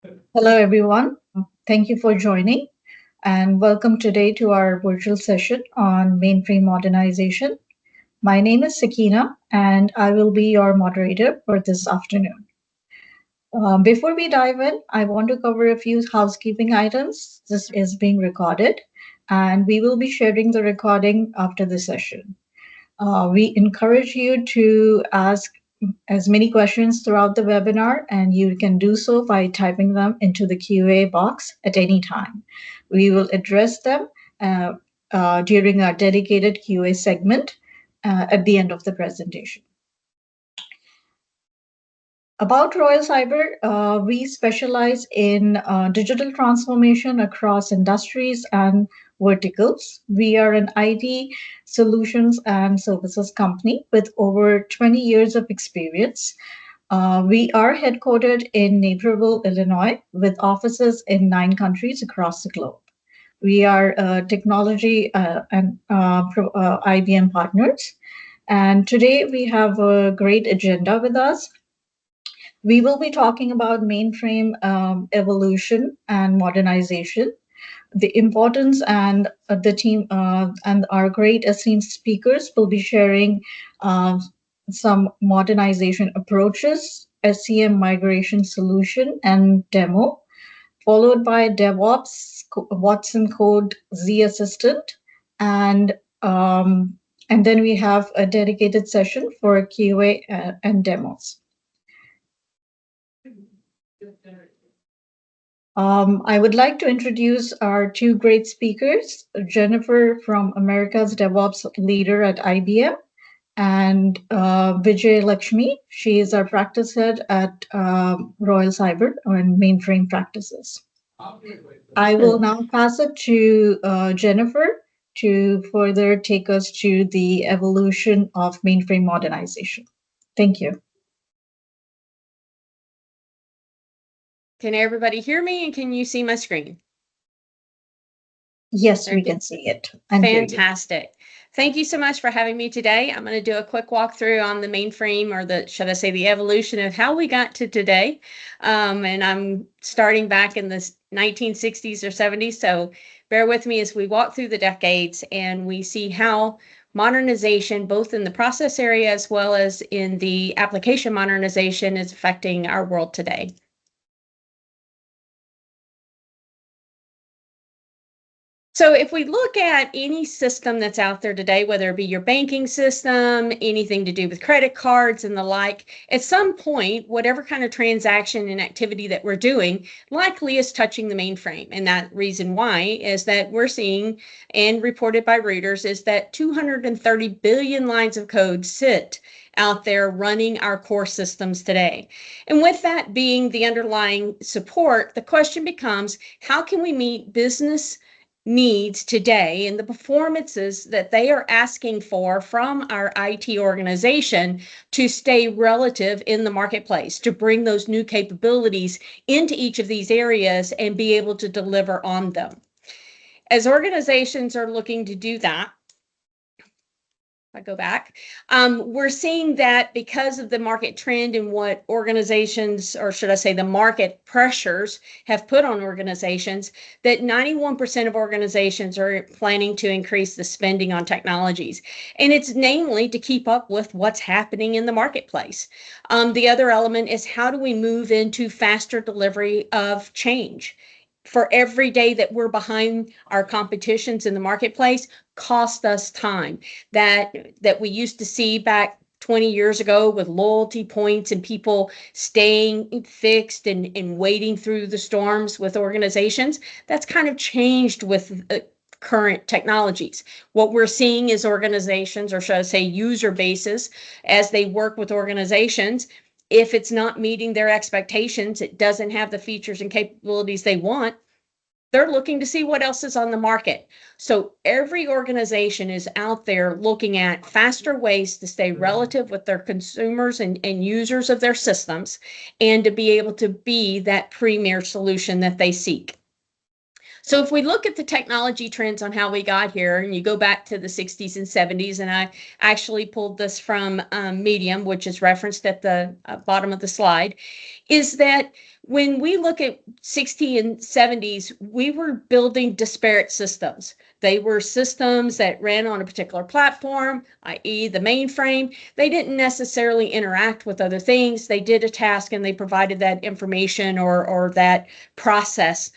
Hello, everyone. Thank you for joining and welcome today to our virtual session on mainframe modernization. My name is Sakina and I will be your moderator for this afternoon. Before we dive in, I want to cover a few housekeeping items. This is being recorded and we will be sharing the recording after the session. We encourage you to ask as many questions throughout the webinar, and you can do so by typing them into the QA box at any time. We will address them during our dedicated QA segment at the end of the presentation. About Royal Cyber, we specialize in digital transformation across industries and verticals. We are an IT solutions and services company with over 20 years of experience. We are headquartered in Naperville, Illinois, with offices in 9 countries across the globe. We are technology and IBM partners. And today we have a great agenda with us. We will be talking about mainframe evolution and modernization, the importance, and the team and our great esteemed speakers will be sharing some modernization approaches, SCM migration solution and demo, followed by DevOps, Watson Code, Z Assistant, and then we have a dedicated session for QA and demos. I would like to introduce our two great speakers, Jennifer from America's DevOps Leader at IBM, and Vijay Lakshmi. She is our practice head at Royal Cyber on mainframe practices. I will now pass it to Jennifer to further take us to the evolution of mainframe modernization. Thank you. Can everybody hear me and can you see my screen? Yes, we can see it. Fantastic. Thank you so much for having me today. I'm going to do a quick walkthrough on the mainframe, or should I say the evolution of how we got to today. And I'm starting back in the 1960s or 70s. So bear with me as we walk through the decades and we see how modernization, both in the process area as well as in the application modernization, is affecting our world today. So if we look at any system that's out there today, whether it be your banking system, anything to do with credit cards and the like, at some point, whatever kind of transaction and activity that we're doing likely is touching the mainframe. And that reason why is that we're seeing, and reported by Reuters, is that 230 billion lines of code sit out there running our core systems today. And with that being the underlying support, the question becomes, how can we meet business needs today and the performances that they are asking for from our IT organization to stay relative in the marketplace, to bring those new capabilities into each of these areas and be able to deliver on them. As organizations are looking to do that, I go back, we're seeing that because of the market trend and what organizations, or should I say the market pressures have put on organizations, that 91% of organizations are planning to increase the spending on technologies. And it's namely to keep up with what's happening in the marketplace. The other element is, how do we move into faster delivery of change? For every day that we're behind our competitions in the marketplace cost us time that we used to see back 20 years ago with loyalty points and people staying fixed and waiting through the storms with organizations. That's kind of changed with current technologies. What we're seeing is organizations, or should I say user bases, as they work with organizations, if it's not meeting their expectations, it doesn't have the features and capabilities they want, they're looking to see what else is on the market. So every organization is out there looking at faster ways to stay relative with their consumers and users of their systems, and to be able to be that premier solution that they seek. So if we look at the technology trends on how we got here, and you go back to the 60s and 70s, and I actually pulled this from Medium, which is referenced at the bottom of the slide, is that when we look at 60s and 70s, we were building disparate systems. They were systems that ran on a particular platform, i.e. the mainframe. They didn't necessarily interact with other things. They did a task and they provided that information or that process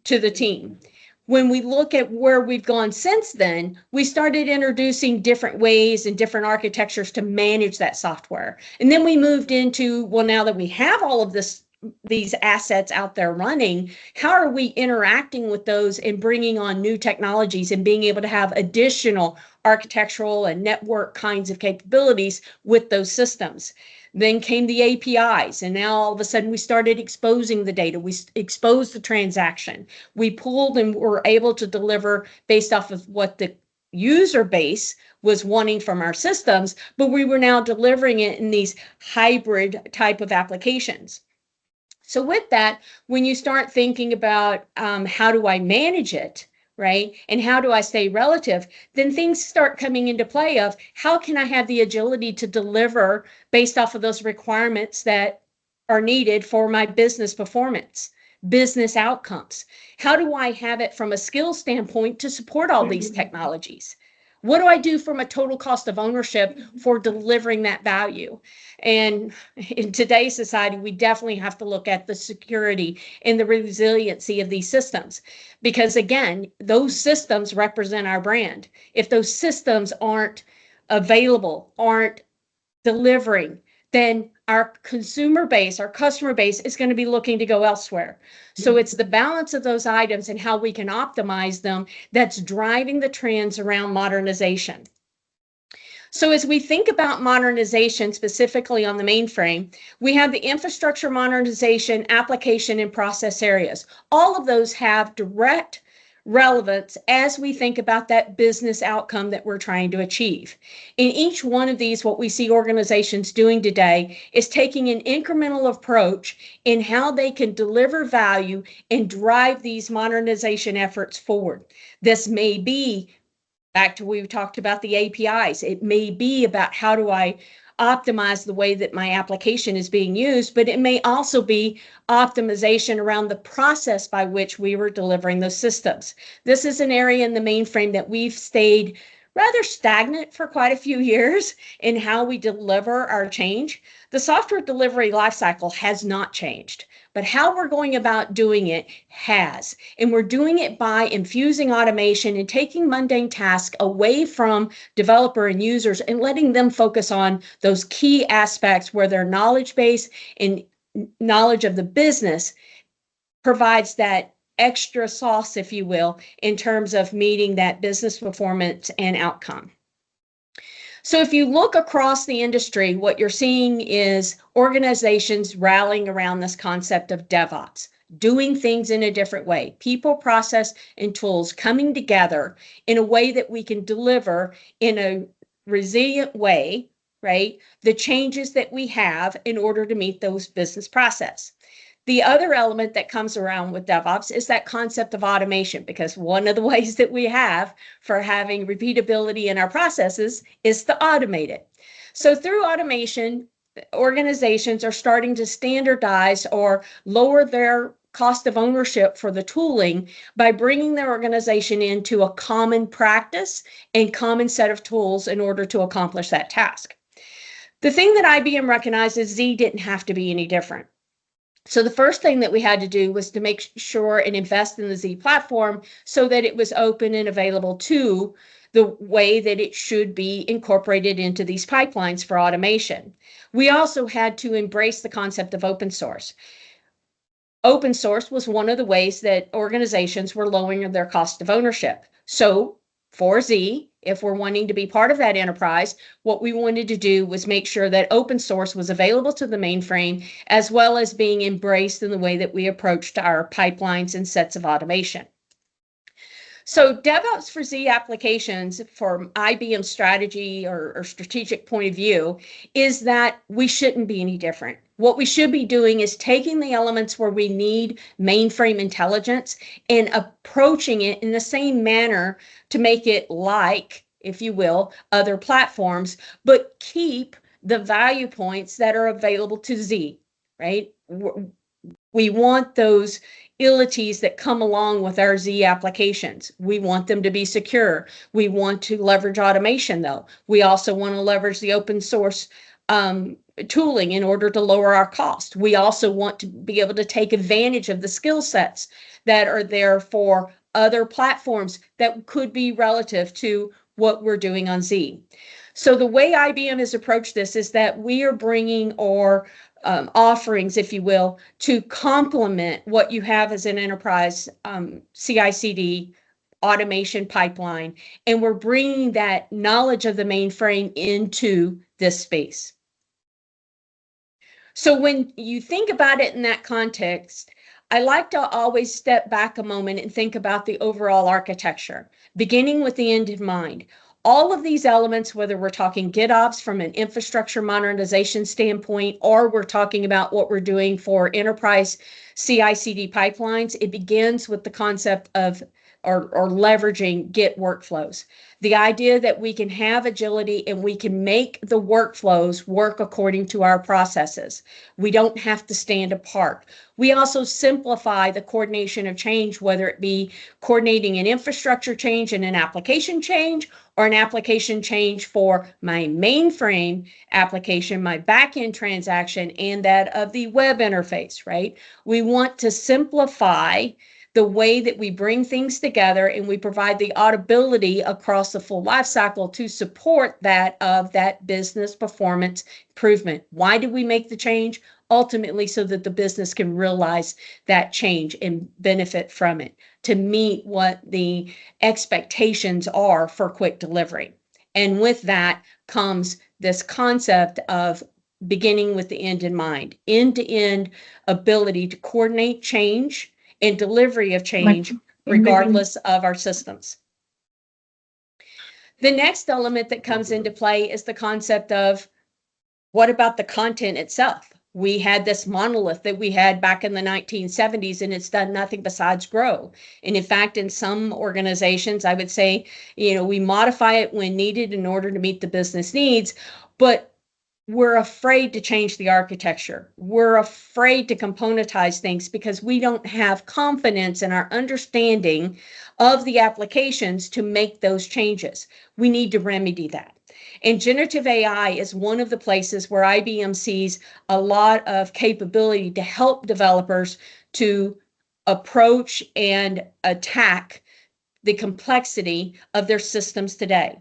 to the team. When we look at where we've gone since then, we started introducing different ways and different architectures to manage that software. And then we moved into, well, now that we have all of these assets out there running, how are we interacting with those and bringing on new technologies and being able to have additional architectural and network kinds of capabilities with those systems? Then came the APIs, and now all of a sudden we started exposing the data. We exposed the transaction. We pulled and were able to deliver based off of what the user base was wanting from our systems, but we were now delivering it in these hybrid type of applications. So with that, when you start thinking about how do I manage it, right? And how do I stay relative? Then things start coming into play of how can I have the agility to deliver based off of those requirements that are needed for my business performance, business outcomes? How do I have it from a skill standpoint to support all these technologies? What do I do from a total cost of ownership for delivering that value? And in today's society, we definitely have to look at the security and the resiliency of these systems. Because again, those systems represent our brand. If those systems aren't available, aren't delivering, then our consumer base, our customer base is going to be looking to go elsewhere. So it's the balance of those items and how we can optimize them that's driving the trends around modernization. So as we think about modernization, specifically on the mainframe, we have the infrastructure modernization, application, and process areas. All of those have direct relevance as we think about that business outcome that we're trying to achieve. In each one of these, what we see organizations doing today is taking an incremental approach in how they can deliver value and drive these modernization efforts forward. This may be back to we talked about the APIs. It may be about how do I optimize the way that my application is being used, but it may also be optimization around the process by which we were delivering those systems. This is an area in the mainframe that we've stayed rather stagnant for quite a few years in how we deliver our change. The software delivery lifecycle has not changed, but how we're going about doing it has. And we're doing it by infusing automation and taking mundane tasks away from developer and users and letting them focus on those key aspects where their knowledge base and knowledge of the business provides that extra sauce, if you will, in terms of meeting that business performance and outcome. So if you look across the industry, what you're seeing is organizations rallying around this concept of DevOps, doing things in a different way, people, process, and tools coming together in a way that we can deliver in a resilient way, right? The changes that we have in order to meet those business process. The other element that comes around with DevOps is that concept of automation, because one of the ways that we have for having repeatability in our processes is to automate it. So through automation, organizations are starting to standardize or lower their cost of ownership for the tooling by bringing their organization into a common practice and common set of tools in order to accomplish that task. The thing that IBM recognized is Z didn't have to be any different. So the first thing that we had to do was to make sure and invest in the Z platform so that it was open and available to the way that it should be incorporated into these pipelines for automation. We also had to embrace the concept of open source. Open source was one of the ways that organizations were lowering their cost of ownership. So for Z, if we're wanting to be part of that enterprise, what we wanted to do was make sure that open source was available to the mainframe, as well as being embraced in the way that we approached our pipelines and sets of automation. So DevOps for Z applications from IBM strategy or strategic point of view is that we shouldn't be any different. What we should be doing is taking the elements where we need mainframe intelligence and approaching it in the same manner to make it like, if you will, other platforms, but keep the value points that are available to Z, right? We want those ilities that come along with our Z applications. We want them to be secure. We want to leverage automation, though. We also want to leverage the open source tooling in order to lower our cost. We also want to be able to take advantage of the skill sets that are there for other platforms that could be relative to what we're doing on Z. So the way IBM has approached this is that we are bringing our offerings, if you will, to complement what you have as an enterprise CI/CD automation pipeline, and we're bringing that knowledge of the mainframe into this space. So when you think about it in that context, I like to always step back a moment and think about the overall architecture, beginning with the end in mind. All of these elements, whether we're talking GitOps from an infrastructure modernization standpoint, or we're talking about what we're doing for enterprise CI/CD pipelines, it begins with the concept of or leveraging Git workflows. The idea that we can have agility and we can make the workflows work according to our processes. We don't have to stand apart. We also simplify the coordination of change, whether it be coordinating an infrastructure change and an application change, or an application change for my mainframe application, my backend transaction, and that of the web interface, right? We want to simplify the way that we bring things together, and we provide the audibility across the full life cycle to support that of that business performance improvement. Why do we make the change? Ultimately, so that the business can realize that change and benefit from it, to meet what the expectations are for quick delivery. And with that comes this concept of beginning with the end in mind, end-to-end ability to coordinate change and delivery of change regardless of our systems. The next element that comes into play is the concept of what about the content itself? We had this monolith that we had back in the 1970s, and it's done nothing besides grow. And in fact, in some organizations, I would say, we modify it when needed in order to meet the business needs, but we're afraid to change the architecture. We're afraid to componentize things because we don't have confidence in our understanding of the applications to make those changes. We need to remedy that. And generative AI is one of the places where IBM sees a lot of capability to help developers to approach and attack the complexity of their systems today.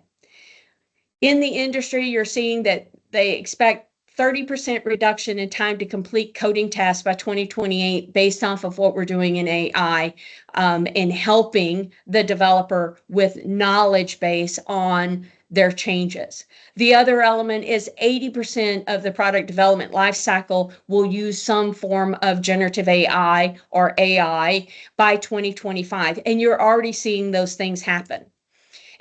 In the industry, you're seeing that they expect 30% reduction in time to complete coding tasks by 2028 based off of what we're doing in AI and helping the developer with knowledge base on their changes. The other element is 80% of the product development lifecycle will use some form of generative AI or AI by 2025, and you're already seeing those things happen.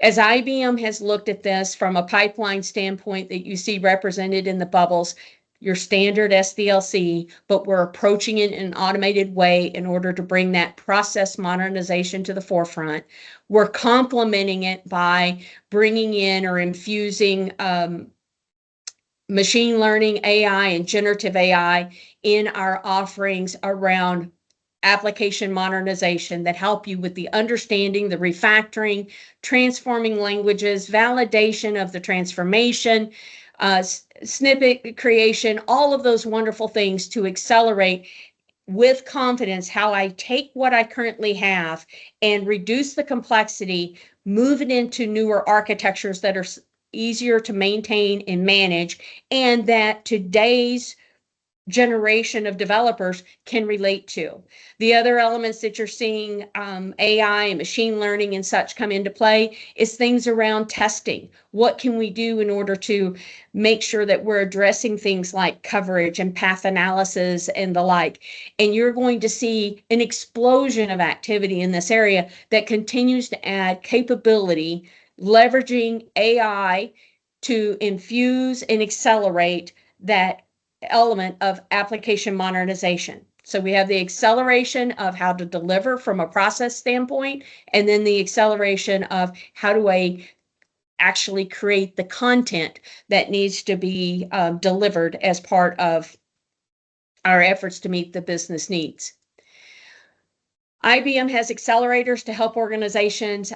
As IBM has looked at this from a pipeline standpoint that you see represented in the bubbles, your standard SDLC, but we're approaching it in an automated way in order to bring that process modernization to the forefront. We're complementing it by bringing in or infusing machine learning, AI, and generative AI in our offerings around application modernization that help you with the understanding, the refactoring, transforming languages, validation of the transformation, snippet creation, all of those wonderful things to accelerate with confidence how I take what I currently have and reduce the complexity, move it into newer architectures that are easier to maintain and manage, and that today's generation of developers can relate to. The other elements that you're seeing AI and machine learning and such come into play is things around testing. What can we do in order to make sure that we're addressing things like coverage and path analysis and the like? And you're going to see an explosion of activity in this area that continues to add capability, leveraging AI to infuse and accelerate that element of application modernization. So we have the acceleration of how to deliver from a process standpoint, and then the acceleration of how do I actually create the content that needs to be delivered as part of our efforts to meet the business needs. IBM has accelerators to help organizations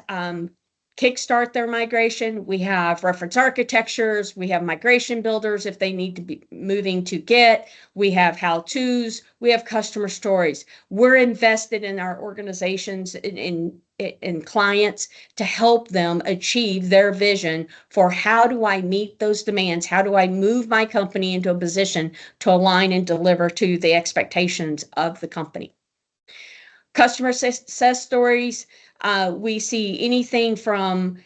kickstart their migration. We have reference architectures. We have migration builders if they need to be moving to Git. We have how-tos. We have customer stories. We're invested in our organizations in clients to help them achieve their vision for how do I meet those demands? How do I move my company into a position to align and deliver to the expectations of the company? Customer success stories, we see anything from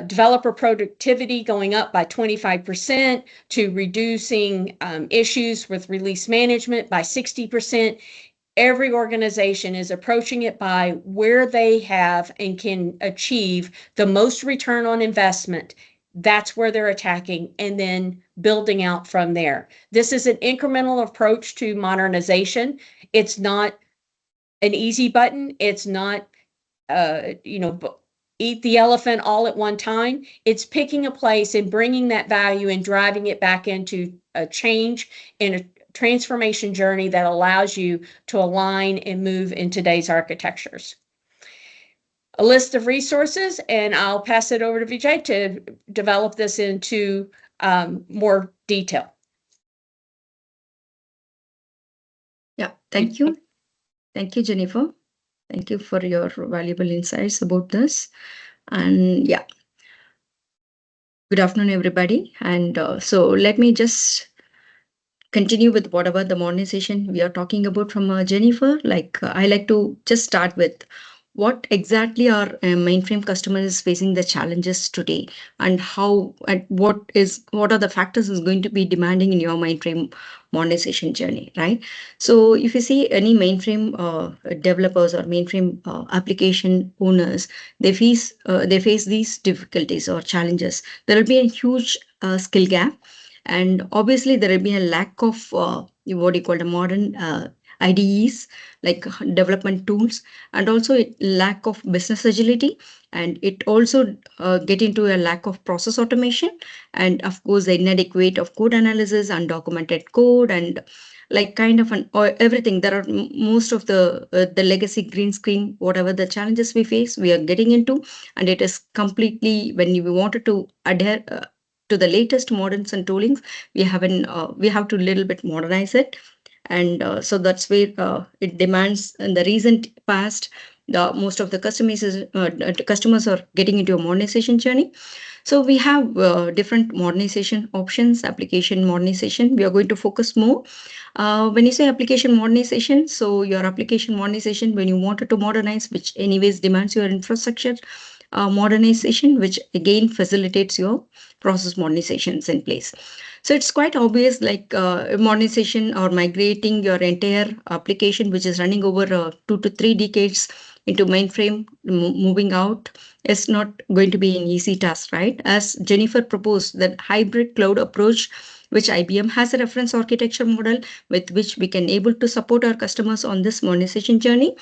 developer productivity going up by 25% to reducing issues with release management by 60%. Every organization is approaching it by where they have and can achieve the most return on investment. That's where they're attacking and then building out from there. This is an incremental approach to modernization. It's not an easy button. It's not, eat the elephant all at one time. It's picking a place and bringing that value and driving it back into a change and a transformation journey that allows you to align and move in today's architectures. A list of resources, and I'll pass it over to Vijay to develop this into more detail. Yeah, thank you. Thank you, Jennifer. Thank you for your valuable insights about this. And yeah, good afternoon, everybody. And so let me just continue with whatever the modernization we are talking about from Jennifer. I like to just start with what exactly our mainframe customer is facing the challenges today, and how and what are the factors is going to be demanding in your mainframe modernization journey, right? So if you see any mainframe developers or mainframe application owners, they face these difficulties or challenges. There will be a huge skill gap, and obviously there will be a lack of what you call the modern IDEs, like development tools, and also a lack of business agility, and it also get into a lack of process automation, and of course the inadequate of code analysis, undocumented code, and like kind of an or everything. There are most of the legacy green screen, whatever the challenges we face, we are getting into, and it is completely when you wanted to adhere to the latest moderns and toolings, we have to little bit modernize it. And so that's where it demands in the recent past, most of the customers are getting into a modernization journey. So we have different modernization options. Application modernization, we are going to focus more. When you say application modernization, so your application modernization, when you wanted to modernize, which anyways demands your infrastructure modernization, which again facilitates your process modernizations in place. So it's quite obvious, like modernization or migrating your entire application, which is running over 2 to 3 decades into mainframe, moving out is not going to be an easy task, right? As Jennifer proposed, that hybrid cloud approach, which IBM has a reference architecture model with which we can able to support our customers on this modernization journey.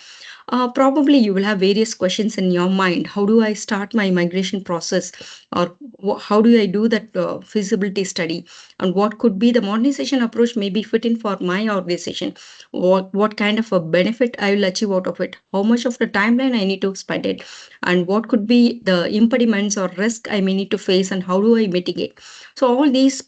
Probably you will have various questions in your mind. How do I start my migration process, or how do I do that feasibility study, and what could be the modernization approach maybe fitting for my organization? What kind of a benefit I will achieve out of it? How much of the timeline I need to spend it, and what could be the impediments or risk I may need to face, and how do I mitigate? So all these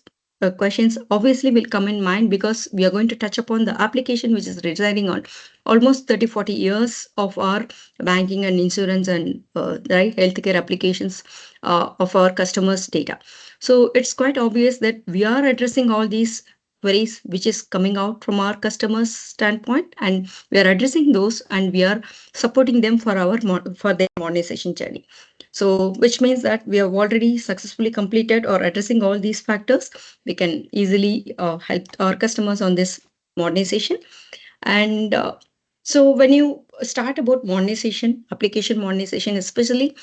questions obviously will come in mind, because we are going to touch upon the application which is residing on almost 30-40 years of our banking and insurance and right healthcare applications of our customers' data. So it's quite obvious that we are addressing all these queries which is coming out from our customers standpoint, and we are addressing those, and we are supporting them for for their modernization journey. So which means that we have already successfully completed or addressing all these factors. We can easily help our customers on this modernization. And so when you start about modernization, application modernization especially,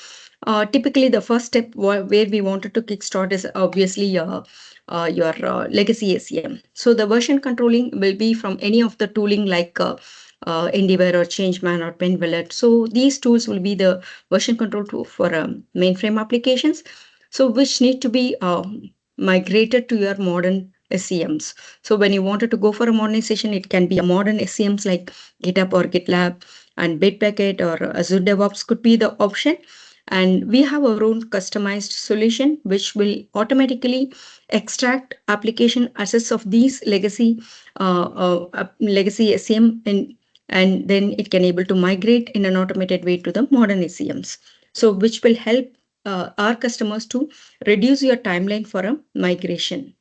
typically the first step where we wanted to kickstart is obviously your legacy SEM. So the version controlling will be from any of the tooling like Endeavor or Changeman or Penwillet. So these tools will be the version control tool for mainframe applications. So which need to be migrated to your modern SEMs. So when you wanted to go for a modernization, it can be a modern SEMs like GitHub or GitLab, and Bitbucket or Azure DevOps could be the option. And we have our own customized solution which will automatically extract application assets of these legacy SEM, and then it can able to migrate in an automated way to the modern SEMs. So which will help our customers to reduce your timeline for a migration.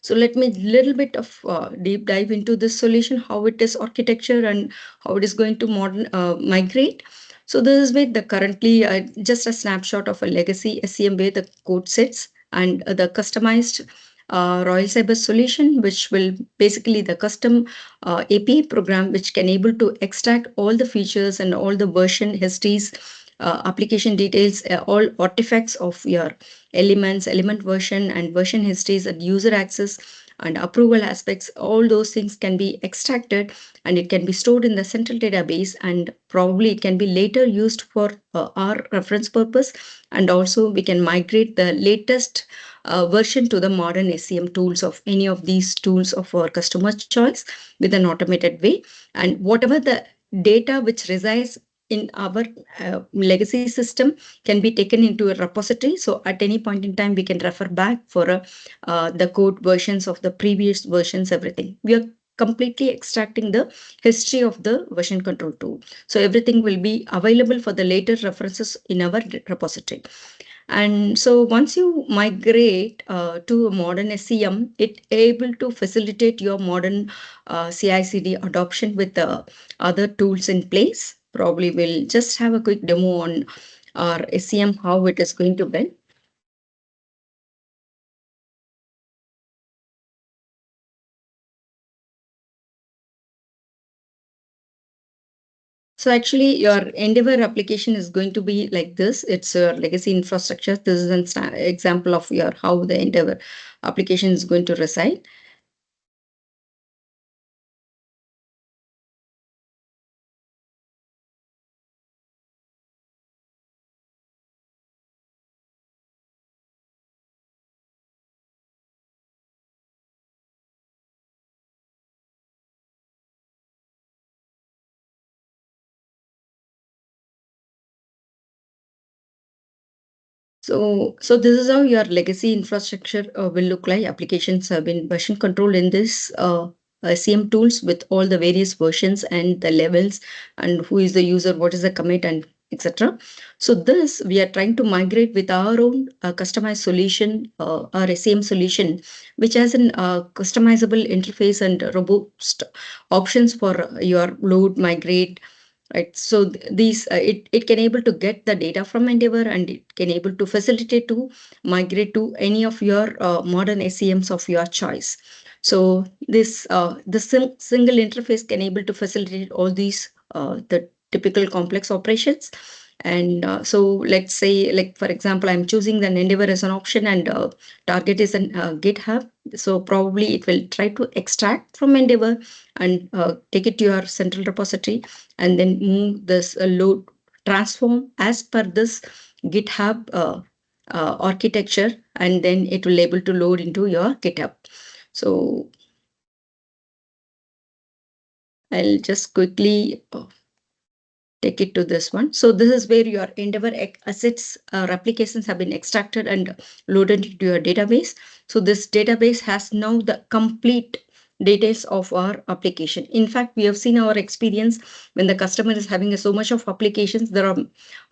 So let me little bit of deep dive into this solution, how it is architecture and how it is going to migrate. So this is where the currently just a snapshot of a legacy SCM where the code sits, and the customized Royal Cyber solution, which will basically the custom API program, which can able to extract all the features and all the version histories, application details, all artifacts of your elements, element version and version histories and user access and approval aspects. All those things can be extracted, and it can be stored in the central database, and probably it can be later used for our reference purpose. And also we can migrate the latest version to the modern SCM tools of any of these tools of our customer choice with an automated way. And whatever the data which resides in our legacy system can be taken into a repository. So at any point in time, we can refer back for the code versions of the previous versions, everything. We are completely extracting the history of the version control tool. So everything will be available for the later references in our repository. And so once you migrate to a modern SCM, it able to facilitate your modern CI/CD adoption with the other tools in place. Probably we'll just have a quick demo on our SCM, how it is going to build. So actually your Endeavor application is going to be like this. It's a legacy infrastructure. This is an example of your how the Endeavor application is going to reside. So this is how your legacy infrastructure will look like. Applications have been version controlled in this SCM tools with all the various versions and the levels and who is the user, what is the commit and etc. So this we are trying to migrate with our own customized solution, our SCM solution, which has an customizable interface and robust options for your load, migrate, right? So these it can able to get the data from Endeavor, and it can able to facilitate to migrate to any of your modern SCMs of your choice. So this the single interface can able to facilitate all these the typical complex operations. And so let's say, like for example, I'm choosing the Endeavor as an option, and target is an GitHub. So probably it will try to extract from Endeavor and take it to your central repository, and then move this load transform as per this GitHub architecture, and then it will able to load into your GitHub. So I'll just quickly take it to this one. So this is where your Endeavor assets replications have been extracted and loaded into your database. So this database has now the complete details of our application. In fact, we have seen our experience when the customer is having so much of applications. There are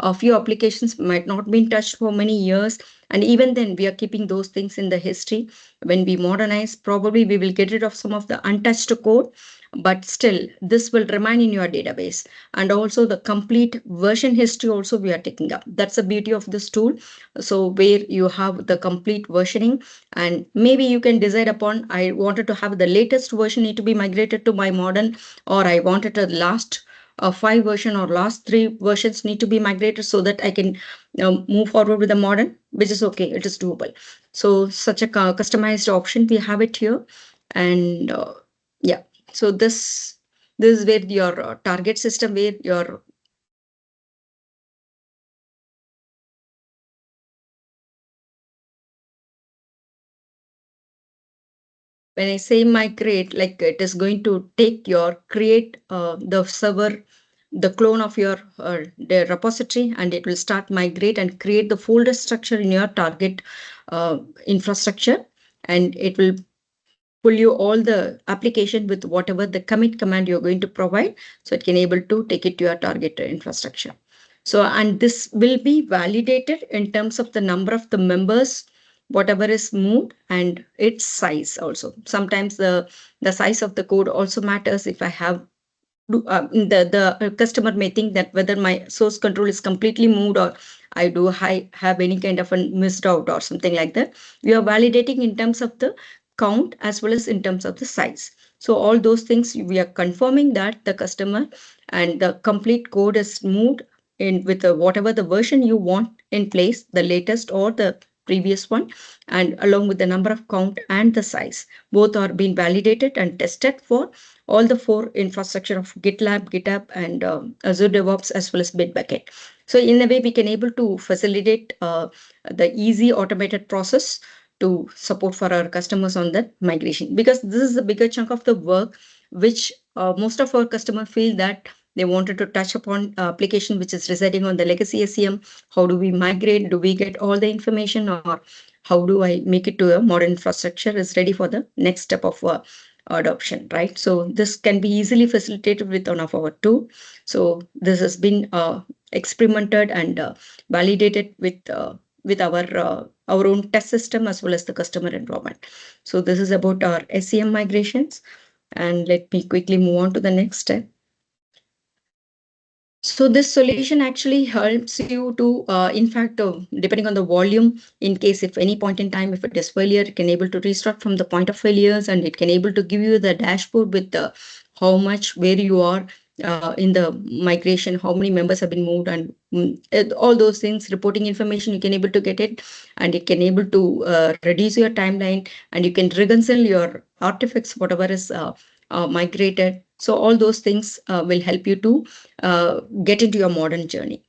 a few applications might not been touched for many years, and even then we are keeping those things in the history. When we modernize, probably we will get rid of some of the untouched code, but still this will remain in your database. And also the complete version history also we are taking up. That's the beauty of this tool. So where you have the complete versioning, and maybe you can decide upon, I wanted to have the latest version need to be migrated to my modern, or I wanted a last 5 version or last 3 versions need to be migrated, so that I can move forward with the modern, which is okay, it is doable. So such a customized option we have it here. And yeah, so this is where your target system, where your when I say migrate, like it is going to take your create the server, the clone of your the repository, and it will start migrate and create the folder structure in your target infrastructure, and it will pull you all the application with whatever the commit command you're going to provide, so it can able to take it to your target infrastructure. So, and this will be validated in terms of the number of the members, whatever is moved, and its size also. Sometimes the size of the code also matters. If I have the customer may think that whether my source control is completely moved, or I do have any kind of a missed out or something like that. We are validating in terms of the count as well as in terms of the size. So all those things we are confirming that the customer and the complete code is moved in with whatever the version you want in place, the latest or the previous one, and along with the number of count and the size, both are being validated and tested for all the 4 infrastructure of GitLab, GitHub, and Azure DevOps as well as Bitbucket. So in a way, we can able to facilitate the easy automated process to support for our customers on that migration, because this is a bigger chunk of the work which most of our customers feel that they wanted to touch upon application which is residing on the legacy SCM. How do we migrate? Do we get all the information, or how do I make it to a modern infrastructure is ready for the next step of adoption, right? So this can be easily facilitated with one of our tool. So this has been experimented and validated with our own test system as well as the customer environment. So this is about our SCM migrations, and let me quickly move on to the next step. So this solution actually helps you to, in fact, depending on the volume, in case if any point in time, if it is failure, it can able to restart from the point of failures, and it can able to give you the dashboard with how much, where you are in the migration, how many members have been moved, and all those things, reporting information, you can able to get it, and it can able to reduce your timeline, and you can reconcile your artifacts, whatever is migrated. So all those things will help you to get into your modern journey.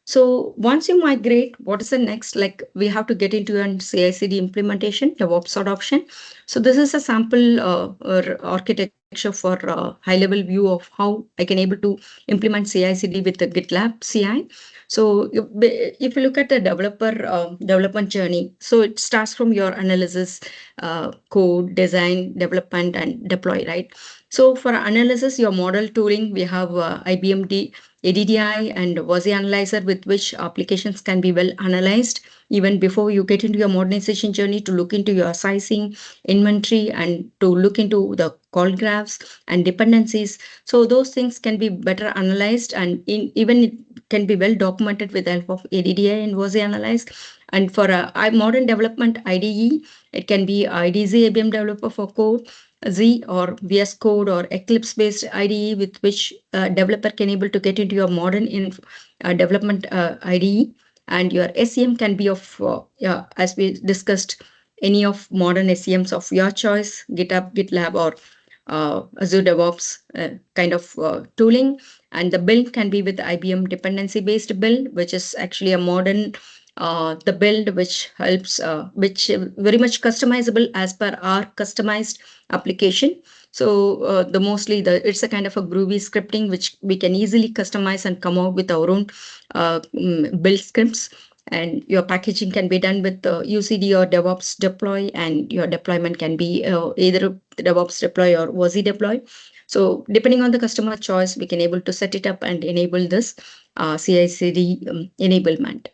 So once you migrate, what is the next? Like we have to get into an CI/CD implementation, DevOps adoption. So this is a sample or architecture for high-level view of how I can able to implement CI/CD with the GitLab CI. So if you look at the development journey, so it starts from your analysis, code, design, development, and deploy, right? So for analysis, your model tooling, we have IBM ADDI and WASI analyzer, with which applications can be well analyzed even before you get into your modernization journey, to look into your sizing, inventory, and to look into the call graphs and dependencies. So those things can be better analyzed, and even it can be well documented with the help of ADDI and WASI analyzed. And for a modern development IDE, it can be IDZ IBM developer for code, Z or VS Code or Eclipse based IDE, with which developer can able to get into your modern development IDE. And your SCM can be of, yeah, as we discussed, any of modern SCMs of your choice, GitHub, GitLab, or Azure DevOps kind of tooling. And the build can be with IBM dependency based build, which is actually a modern the build which helps, which very much customizable as per our customized application. So the mostly it's a kind of a groovy scripting which we can easily customize and come out with our own build scripts. And your packaging can be done with UCD or DevOps deploy, and your deployment can be either DevOps deploy or OZ deploy. So depending on the customer choice, we can able to set it up and enable this CI/CD enablement.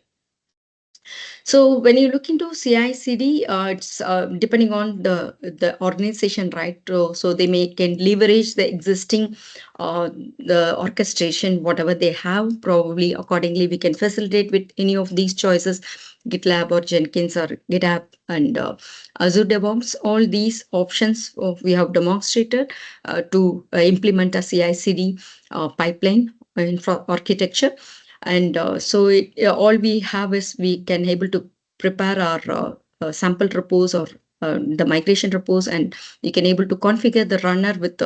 So when you look into CI/CD, it's depending on the organization, right? So they can leverage the existing the orchestration, whatever they have. Probably accordingly, we can facilitate with any of these choices, GitLab or Jenkins or GitHub and Azure DevOps. All these options we have demonstrated to implement a CI/CD pipeline infra architecture. And all we have is we can able to prepare our sample repos or the migration repos, and we can able to configure the runner with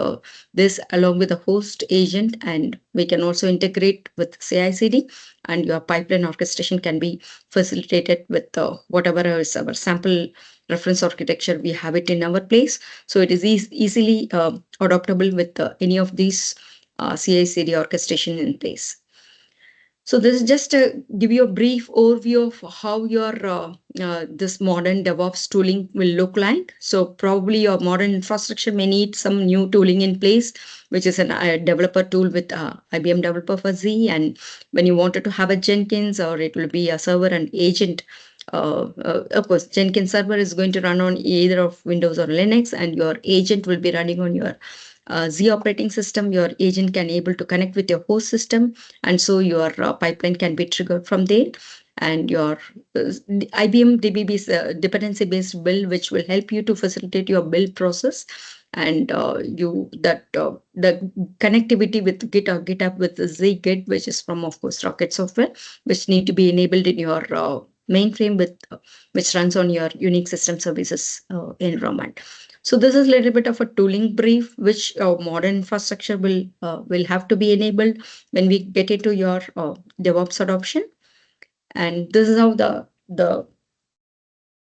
this along with the host agent, and we can also integrate with CI/CD, and your pipeline orchestration can be facilitated with whatever is our sample reference architecture. We have it in our place, so it is easily adoptable with any of these CI/CD orchestration in place. So this is just to give you a brief overview of how your this modern DevOps tooling will look like. So probably your modern infrastructure may need some new tooling in place, which is a developer tool with IBM Developer for Z. And when you wanted to have a Jenkins, or it will be a server and agent. Of course, Jenkins server is going to run on either of Windows or Linux, and your agent will be running on your Z operating system. Your agent can able to connect with your host system, and so your pipeline can be triggered from there. And your IBM DBB is a dependency based build, which will help you to facilitate your build process. And the connectivity with Git or GitHub with the zGit, which is from, of course, Rocket Software, which need to be enabled in your mainframe with which runs on your Unix system services environment. So this is a little bit of a tooling brief, which modern infrastructure will have to be enabled when we get into your DevOps adoption. And this is how the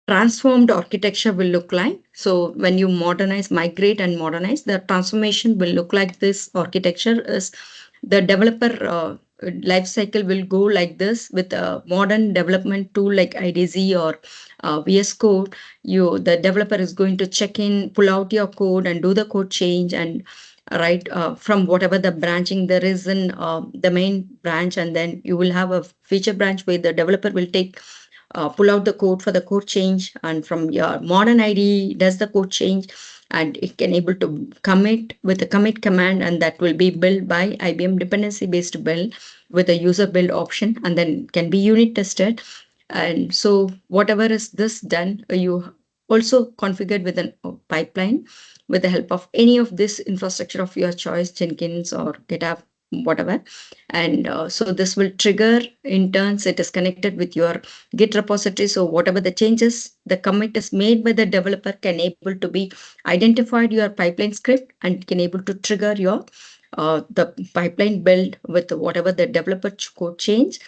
transformed architecture will look like. So when you modernize, migrate and modernize, the transformation will look like this. Architecture is the developer life cycle will go like this with a modern development tool like IDZ or VS Code. The developer is going to check in, pull out your code and do the code change, and right from whatever the branching there is in the main branch, and then you will have a feature branch where the developer will take pull out the code for the code change, and from your modern ID does the code change, and it can able to commit with the commit command, and that will be built by IBM dependency based build with a user build option, and then can be unit tested. And so whatever is this done, you also configured with a pipeline with the help of any of this infrastructure of your choice, Jenkins or GitHub, whatever. And so this will trigger in turns, it is connected with your Git repository. So whatever the changes, the commit is made by the developer can able to be identified your pipeline script, and can able to trigger your the pipeline build with whatever the developer code change.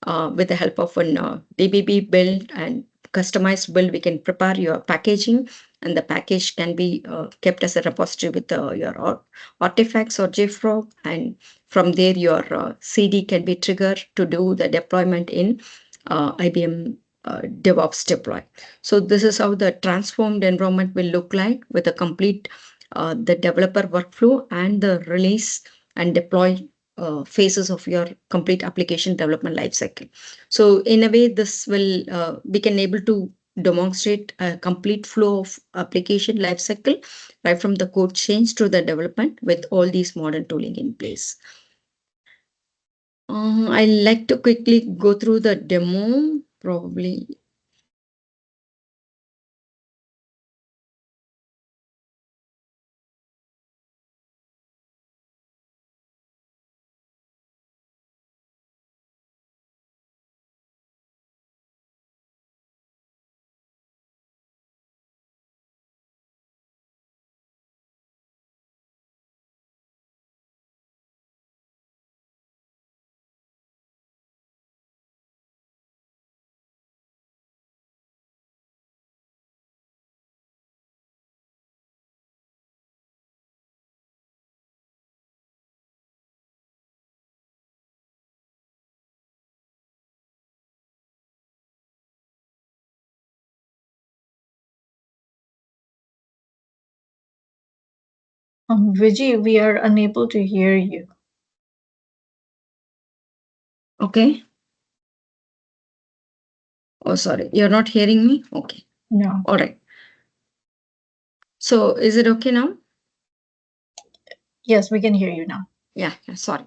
With the help of an DBB build and customized build, we can prepare your packaging, and the package can be kept as a repository with your artifacts or JFrog, and from there your CD can be triggered to do the deployment in IBM DevOps deploy. So this is how the transformed environment will look like with a complete the developer workflow and the release and deploy phases of your complete application development lifecycle. So in a way, this will we can able to demonstrate a complete flow of application lifecycle right from the code change to the development with all these modern tooling in place. I like to quickly go through the demo, probably. Vijay, we are unable to hear you. Okay. Oh, sorry. You're not hearing me? Okay. No. All right. So is it okay now? Yes, we can hear you now. Yeah, sorry.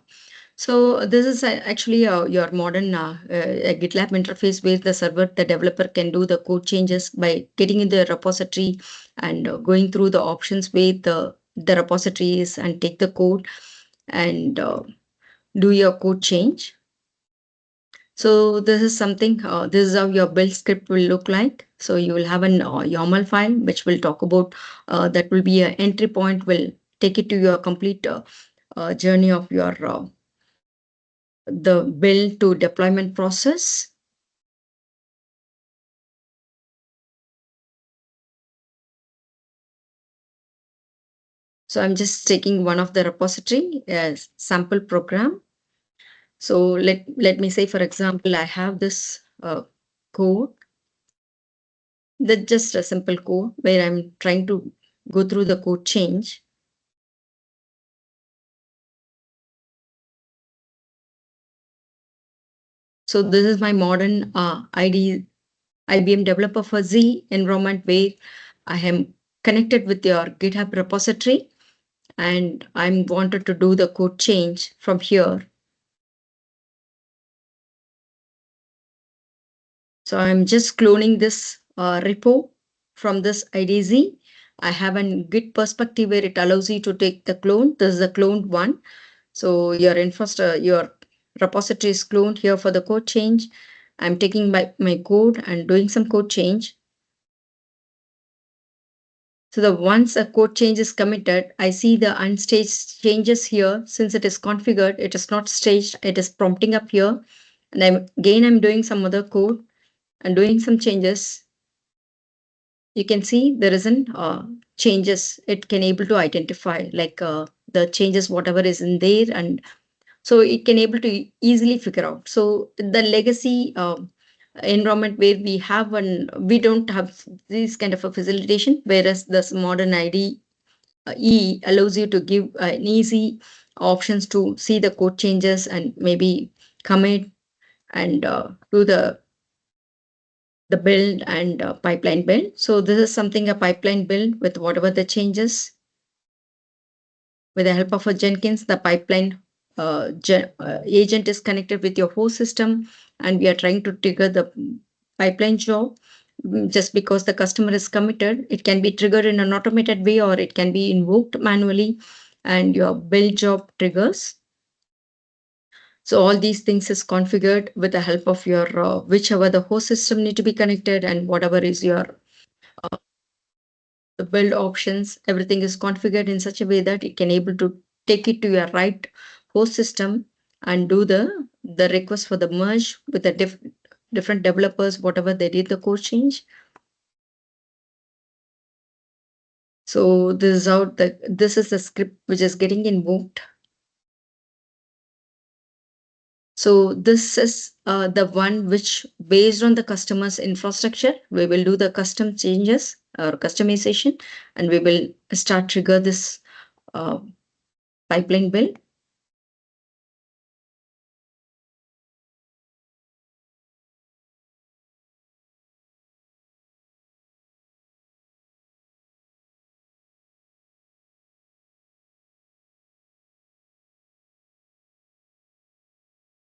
So this is actually your modern GitLab interface where the server, the developer can do the code changes by getting in the repository and going through the options where the repository is and take the code and do your code change. So this is something, this is how your build script will look like. So you will have an YAML file, which will talk about, that will be an entry point, will take it to your complete journey of your the build to deployment process. So I'm just taking one of the repository as sample program. So let me say, for example, I have this code, that just a simple code where I'm trying to go through the code change. So this is my modern IBM developer for Z environment where I am connected with your GitHub repository and I'm wanted to do the code change from here. So I'm just cloning this repo from this IDZ. I have a Git perspective where it allows you to take the clone. This is the cloned one. So your your repository is cloned here for the code change. I'm taking my code and doing some code change. So the once a code change is committed, I see the unstaged changes here. Since it is configured, it is not staged. It is prompting up here. And I'm doing some other code and doing some changes. You can see there isn't changes. It can able to identify like the changes, whatever is in there. And so it can able to easily figure out. So the legacy environment where we don't have this kind of a facilitation, whereas this modern ID E allows you to give an easy options to see the code changes and maybe commit and do the build and pipeline build. So this is something a pipeline build with whatever the changes. With the help of a Jenkins, the pipeline agent is connected with your host system, and we are trying to trigger the pipeline job. Just because the customer is committed, it can be triggered in an automated way or it can be invoked manually, and your build job triggers. So all these things is configured with the help of your whichever the host system need to be connected and whatever is your the build options, everything is configured in such a way that it can able to take it to your right host system and do the request for the merge with the different developers, whatever they did the code change. So this is the script which is getting invoked. So this is the one which based on the customer's infrastructure, we will do the custom changes or customization, and we will start trigger this uh, pipeline build.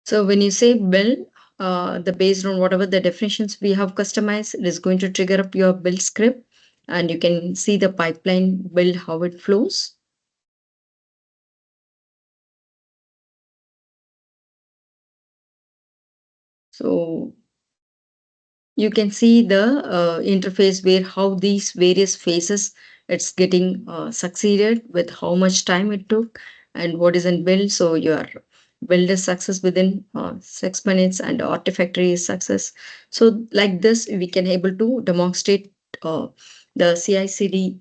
So when you say build, the based on whatever the definitions we have customized, it is going to trigger up your build script, and you can see the pipeline build how it flows. So you can see the interface where how these various phases it's getting succeeded with how much time it took and what is in build. So your build is success within 6 minutes and artifactory is success. So like this we can able to demonstrate the CI/CD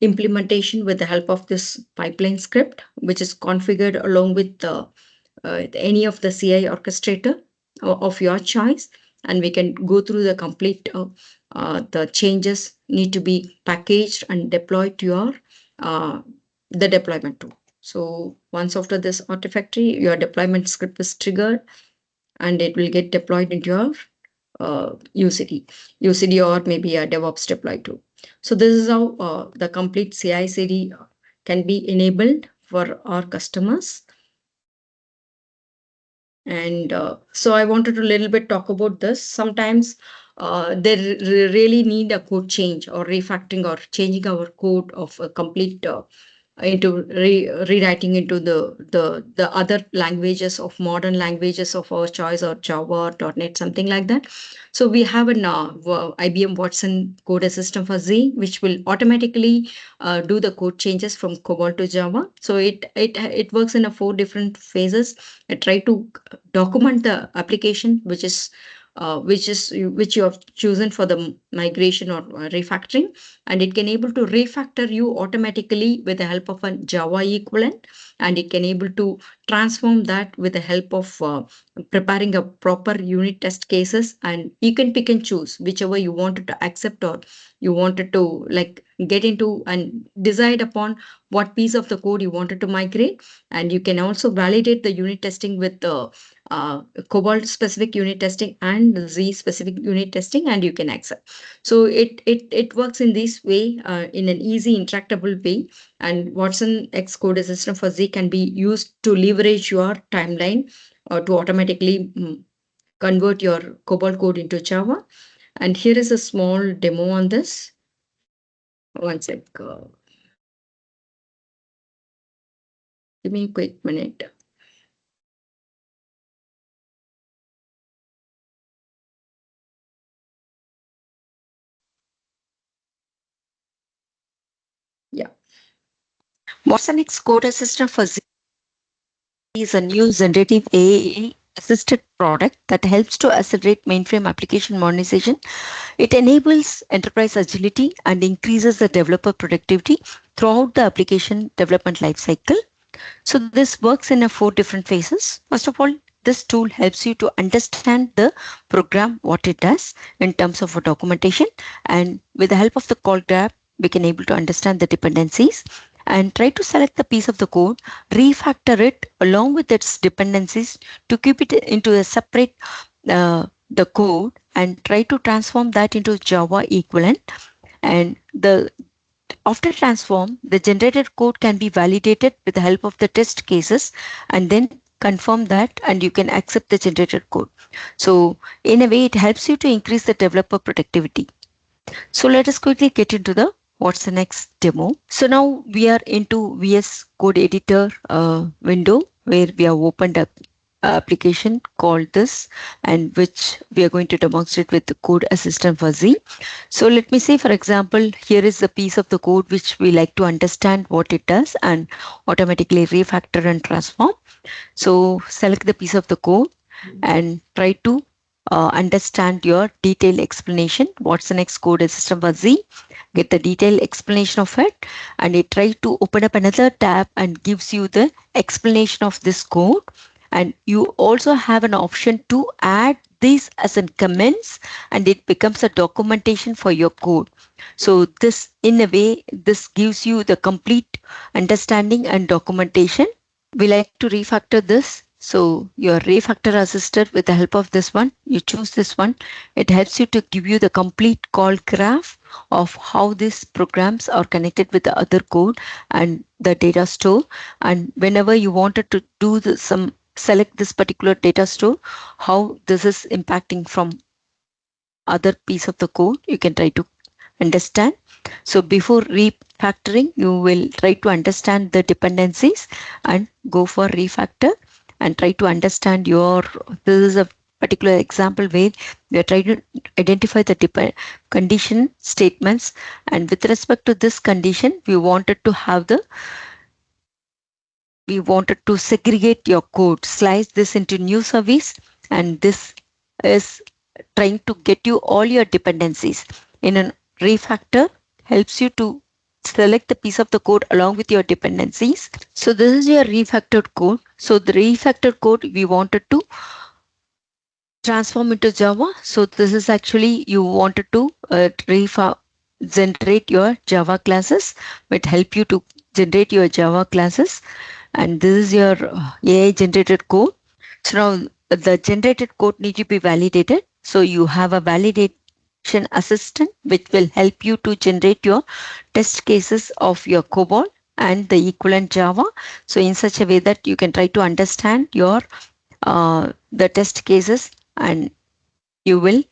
implementation with the help of this pipeline script, which is configured along with any of the CI orchestrator of your choice, and we can go through the complete the changes need to be packaged and deployed to your the deployment tool. So once after this Artifactory, your deployment script is triggered and it will get deployed into your UCD or maybe a DevOps deploy tool. So this is how the complete CI/CD can be enabled for our customers. And so I wanted to a little bit talk about this. Sometimes they really need a code change or refactoring or changing our code of a complete into rewriting into the other languages of modern languages of our choice or Java or .NET, something like that. So we have an IBM Watson code assistant for Z, which will automatically do the code changes from COBOL to Java. So it works in a 4 different phases. I try to document the application, which you have chosen for the migration or refactoring, and it can able to refactor you automatically with the help of a Java equivalent, and it can able to transform that with the help of preparing a proper unit test cases, and you can pick and choose whichever you wanted to accept or you wanted to like get into and decide upon what piece of the code you wanted to migrate. And you can also validate the unit testing with the Cobalt specific unit testing and Z specific unit testing, and you can accept. So it works in this way, in an easy interactable way. And Watson X code assistant for Z can be used to leverage your timeline or to automatically convert your COBOL code into Java. And here is a small demo on this. One sec. Give me a quick minute. Yeah. Watsonx code assistant for Z is a new generative AI assisted product that helps to accelerate mainframe application modernization. It enables enterprise agility and increases the developer productivity throughout the application development lifecycle. So this works in a 4 different phases. First of all, this tool helps you to understand the program, what it does in terms of a documentation. And with the help of the call graph, we can able to understand the dependencies and try to select the piece of the code, refactor it along with its dependencies to keep it into a separate the code and try to transform that into Java equivalent. And the after transform, the generated code can be validated with the help of the test cases and then confirm that and you can accept the generated code. So in a way, it helps you to increase the developer productivity. So let us quickly get into the what's the next demo. So now we are into VS Code Editor window where we have opened up application called this and which we are going to demonstrate with the code assistant for Z. So let me say, for example, here is the piece of the code which we like to understand what it does and automatically refactor and transform. So select the piece of the code and try to understand your detailed explanation. What's the next code assistant for Z? Get the detailed explanation of it, and it tries to open up another tab and gives you the explanation of this code. And you also have an option to add this as in comments, and it becomes a documentation for your code. So this, in a way, this gives you the complete understanding and documentation. We like to refactor this. So your refactor assisted with the help of this one, you choose this one. It helps you to give you the complete call graph of how these programs are connected with the other code and the data store. And whenever you wanted to do some select this particular data store, how this is impacting from other piece of the code, you can try to understand. So before refactoring, you will try to understand the dependencies and go for refactor and try to understand your, this is a particular example where we are trying to identify the condition statements, and with respect to this condition, we wanted to segregate your code, slice this into new service, and this is trying to get you all your dependencies. In a refactor, helps you to select the piece of the code along with your dependencies. So this is your refactored code. So the refactored code we wanted to transform into Java. So this is actually you wanted to generate your Java classes, which help you to generate your Java classes, and this is your AI generated code. So now the generated code need to be validated. So you have a validation assistant which will help you to generate your test cases of your COBOL and the equivalent Java. So in such a way that you can try to understand your the test cases, and you will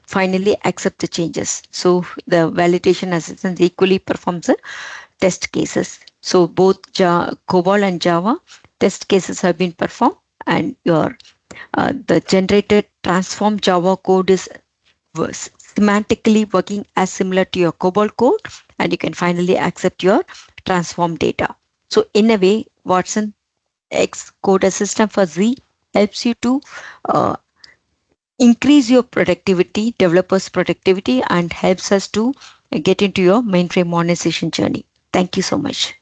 finally accept the changes. So the validation assistant equally performs the test cases. So both COBOL and Java test cases have been performed, and your the generated transform Java code is semantically working as similar to your COBOL code, and you can finally accept your transform data. So in a way, Watson X code assistant for Z helps you to uh, increase your productivity, developers' productivity, and helps us to get into your mainframe modernization journey. Thank you so much.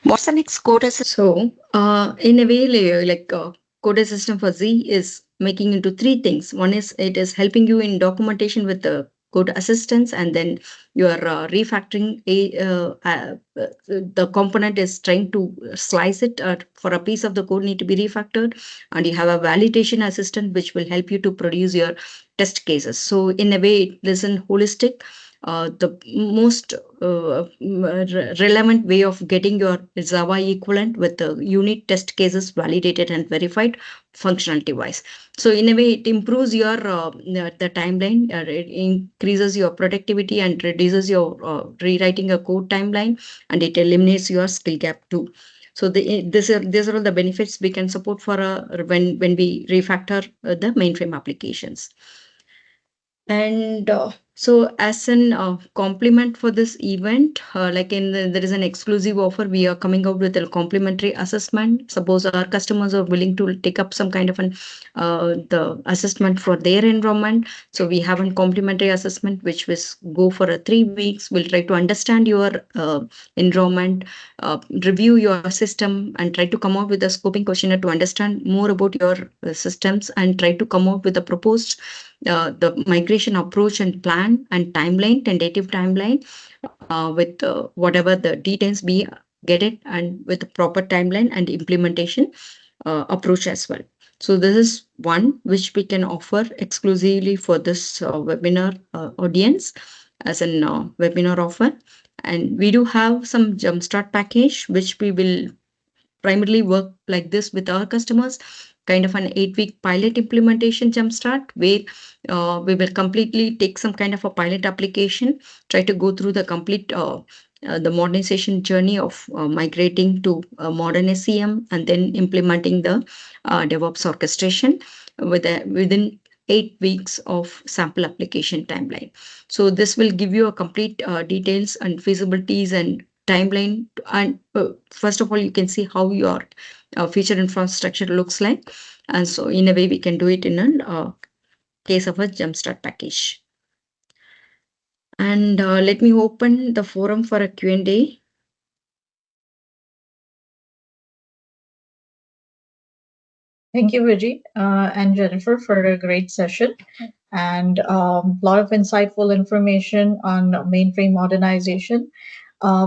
What's the next code assistant? So, in a way, code assistant for Z is making into three things. One is it is helping you in documentation with the code assistance, and then you are refactoring the component is trying to slice it for a piece of the code need to be refactored, and you have a validation assistant which will help you to produce your test cases. So in a way, it is an holistic the most relevant way of getting your Java equivalent with the unit test cases validated and verified functionality wise. So in a way, it improves your the timeline, it increases your productivity and reduces your rewriting a code timeline, and it eliminates your skill gap too. So these are all the benefits we can support for when we refactor the mainframe applications. And so as an compliment for this event, there is an exclusive offer. We are coming out with a complimentary assessment. Suppose our customers are willing to take up some kind of an the assessment for their environment. So we have a complimentary assessment which will go for 3 weeks. We'll try to understand your environment, review your system, and try to come out with a scoping questionnaire to understand more about your systems, and try to come out with a proposed the migration approach and plan and timeline, tentative timeline, with whatever the details we get it, and with the proper timeline and implementation approach as well. So this is one which we can offer exclusively for this webinar audience as an webinar offer. And we do have some jumpstart package which we will primarily work like this with our customers, kind of an 8-week pilot implementation jumpstart, where we will completely take some kind of a pilot application, try to go through the complete the modernization journey of migrating to modern SCM, and then implementing the DevOps orchestration within 8 weeks of sample application timeline. So this will give you a complete details and feasibilities and timeline. And first of all, you can see how your future infrastructure looks like. And so in a way, we can do it in a case of a jumpstart package. And let me open the forum for a Q&A. Thank you, Vijay and Jennifer, for a great session and a lot of insightful information on mainframe modernization.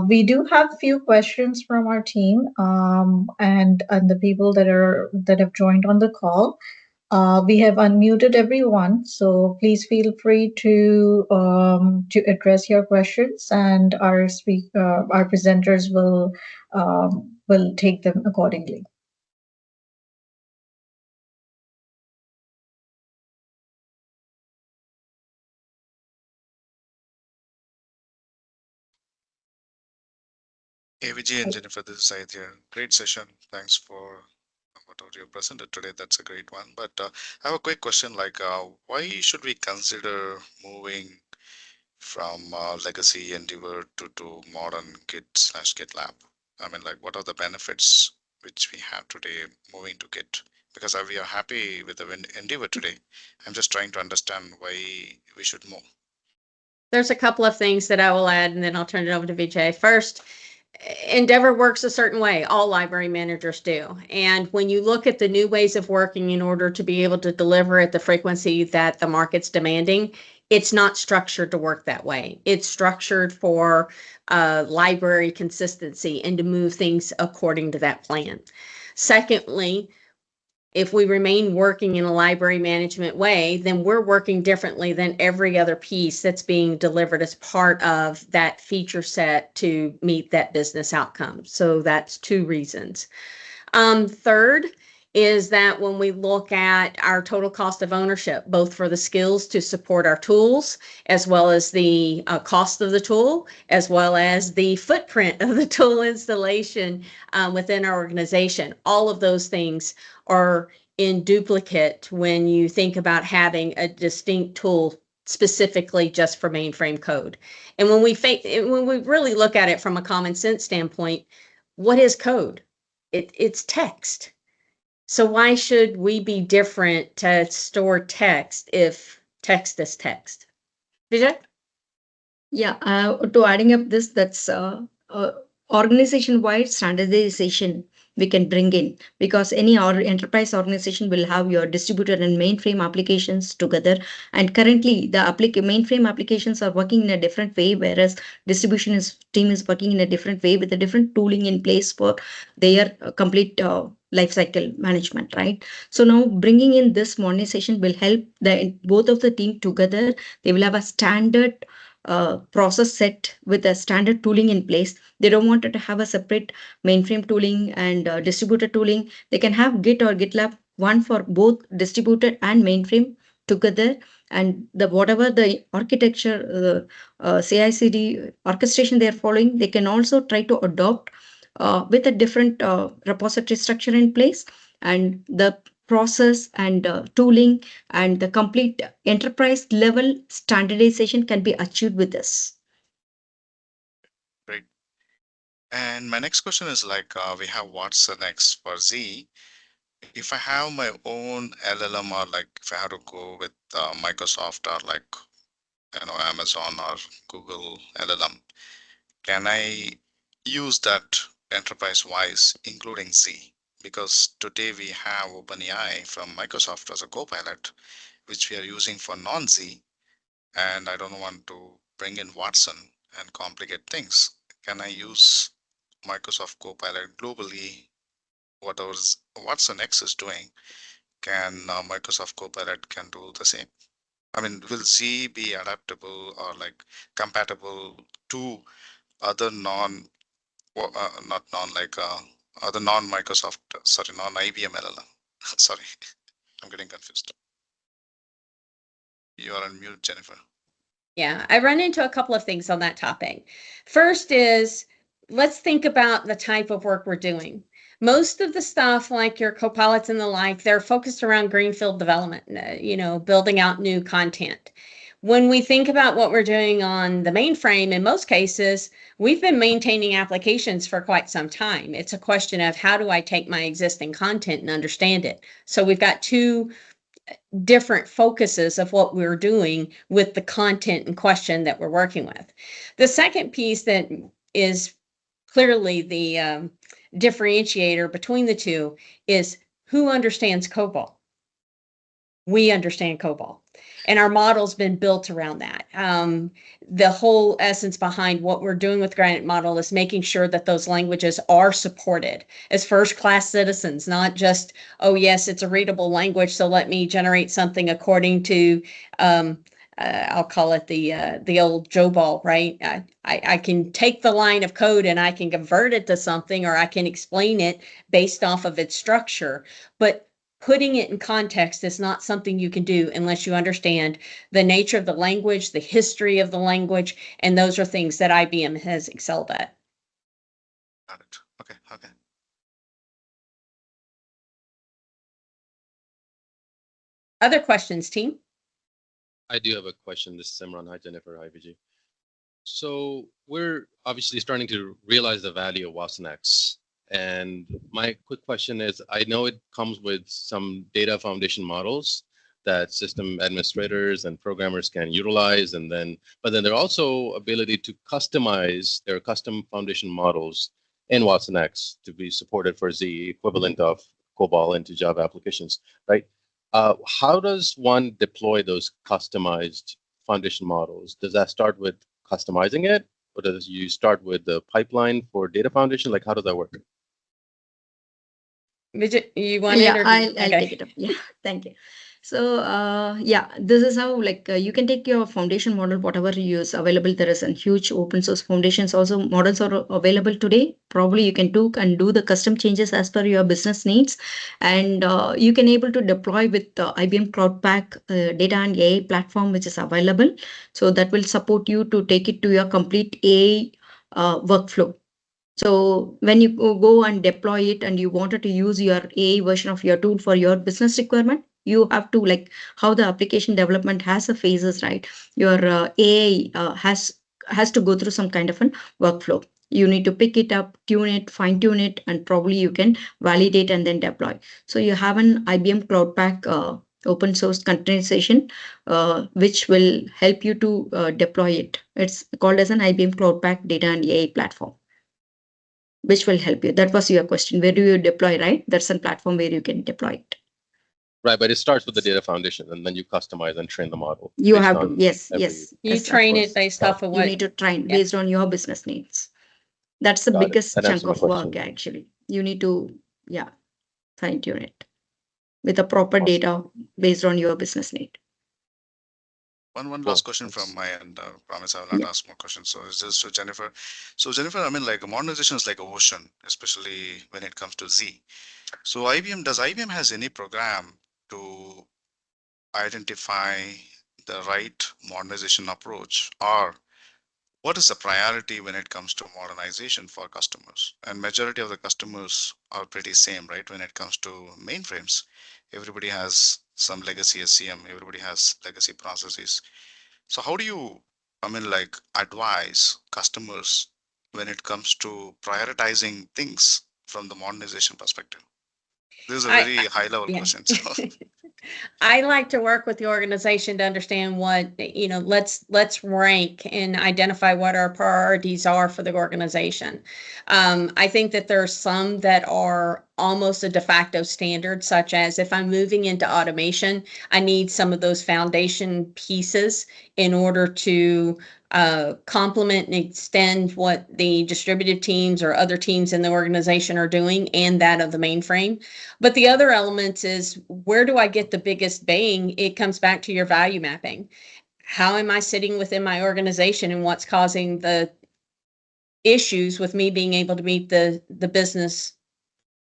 We do have a few questions from our team and the people that have joined on the call. We have unmuted everyone, so please feel free to address your questions, and our presenters will take them accordingly. Hey, Vijay and Jennifer, this is Syed here. Great session. Thanks for what you presented today. That's a great one. But I have a quick question why should we consider moving from legacy Endeavor to modern Git/GitLab? I mean, what are the benefits which we have today moving to Git? Because we are happy with the Endeavor today. I'm just trying to understand why we should move. There's a couple of things that I will add, and then I'll turn it over to Vijay. First, Endeavor works a certain way. All library managers do. And when you look at the new ways of working in order to be able to deliver at the frequency that the market's demanding, It's not structured to work that way. It's structured for library consistency and to move things according to that plan. Secondly, if we remain working in a library management way, then we're working differently than every other piece that's being delivered as part of that feature set to meet that business outcome. So that's two reasons. Third is that when we look at our total cost of ownership, both for the skills to support our tools, as well as the cost of the tool, as well as the footprint of the tool installation within our organization, all of those things are in duplicate when you think about having a distinct tool specifically just for mainframe code. And when we really look at it from a common sense standpoint, what is code? It's text. So why should we be different to store text if text is text? Vijay? Yeah, to adding up this, that's organization-wide standardization we can bring in, because any enterprise organization will have your distributed and mainframe applications together. And currently, the mainframe applications are working in a different way, whereas team is working in a different way with a different tooling in place for their complete life cycle management, right? So now bringing in this modernization will help both of the team together. They will have a standard process set with a standard tooling in place. They don't want to have a separate mainframe tooling and distributed tooling. They can have Git or GitLab, one for both distributed and mainframe together. And whatever the architecture, CI/CD orchestration they are following, they can also try to adopt with a different repository structure in place. And the process and tooling and the complete enterprise level standardization can be achieved with this. Great. And my next question is like, we have watsonx for Z. If I have my own LLM, or like if I have to go with Microsoft or like, Amazon or Google LLM, can I use that enterprise-wise, including Z? Because today we have OpenAI from Microsoft as a Copilot, which we are using for non-Z, and I don't want to bring in Watson and complicate things. Can I use Microsoft Copilot globally? Whatever watsonx is doing, can Microsoft Copilot can do the same? I mean, will Z be adaptable or like compatible to other not non like other non-Microsoft, sorry, non-IBM LLM? Sorry, I'm getting confused. You are on mute, Jennifer. Yeah, I run into a couple of things on that topic. First is, let's think about the type of work we're doing. Most of the stuff like your copilots and the like, they're focused around greenfield development, building out new content. When we think about what we're doing on the mainframe, in most cases, we've been maintaining applications for quite some time. It's a question of how do I take my existing content and understand it? So we've got two different focuses of what we're doing with the content in question that we're working with. The second piece that is clearly the differentiator between the two is who understands COBOL. We understand COBOL, and our model's been built around that. The whole essence behind what we're doing with Granite Model is making sure that those languages are supported as first-class citizens, not just, oh yes, it's a readable language, so let me generate something according to, I'll call it the old Joe Ball, right? I can take the line of code and I can convert it to something, or I can explain it based off of its structure, but putting it in context is not something you can do unless you understand the nature of the language, the history of the language, and those are things that IBM has excelled at. Got it. Okay. Other questions, team? I do have a question. This is Simran. Hi, Jennifer. Hi, Vijay. So we're obviously starting to realize the value of watsonx. And my quick question is, I know it comes with some data foundation models that system administrators and programmers can utilize, but then there are also ability to customize their custom foundation models in watsonx to be supported for the equivalent of COBOL into Java applications, right? How does one deploy those customized foundation models, does that start with customizing it, or does you start with the pipeline for data foundation? Like, how does that work? Vijay, you want Yeah, it or I'll okay. take it up. Yeah, thank you. So, yeah, this is how you can take your foundation model, whatever you use available. There is a huge open source foundations also models are available today. Probably you can do the custom changes as per your business needs, and you can able to deploy with the IBM Cloud Pak data and AI platform, which is available. So that will support you to take it to your complete AI workflow. So when you go and deploy it and you wanted to use your AI version of your tool for your business requirement, you have to like how the application development has a phases, right? Your AI has to go through some kind of an workflow. You need to pick it up, tune it, fine tune it, and probably you can validate and then deploy. So you have an IBM Cloud Pak open source containerization, which will help you to deploy it. It's called as an IBM Cloud Pak data and AI platform, which will help you. That was your question. Where do you deploy, right? That's a platform where you can deploy it. Right, but it starts with the data foundation, and then you customize and train the model. You based have to, on yes, every- yes. You Yes, of train it course. based off of You what need to train yeah. based on your business needs. That's the Got it. biggest That answers chunk my of work, question. actually. You need to, yeah, fine tune it with a proper Awesome. data based on your business need. One Cool. last question from Thanks. my end. Promise I will not Yeah. ask more questions. So is this to Jennifer? So Jennifer, I mean, like modernization is like an ocean, especially when it comes to Z. So does IBM has any program to identify the right modernization approach, or what is the priority when it comes to modernization for customers? And majority of the customers are pretty same, right? When it comes to mainframes, everybody has some legacy SCM, everybody has legacy processes. So how do you, I mean, like advise customers when it comes to prioritizing things from the modernization perspective? This is a I very high level yeah. question. So I like to work with the organization to understand what, let's rank and identify what our priorities are for the organization. I think that there are some that are almost a de facto standard, such as if I'm moving into automation, I need some of those foundation pieces in order to complement and extend what the distributed teams or other teams in the organization are doing and that of the mainframe. But the other element is, where do I get the biggest bang? It comes back to your value mapping. How am I sitting within my organization and what's causing the issues with me being able to meet the business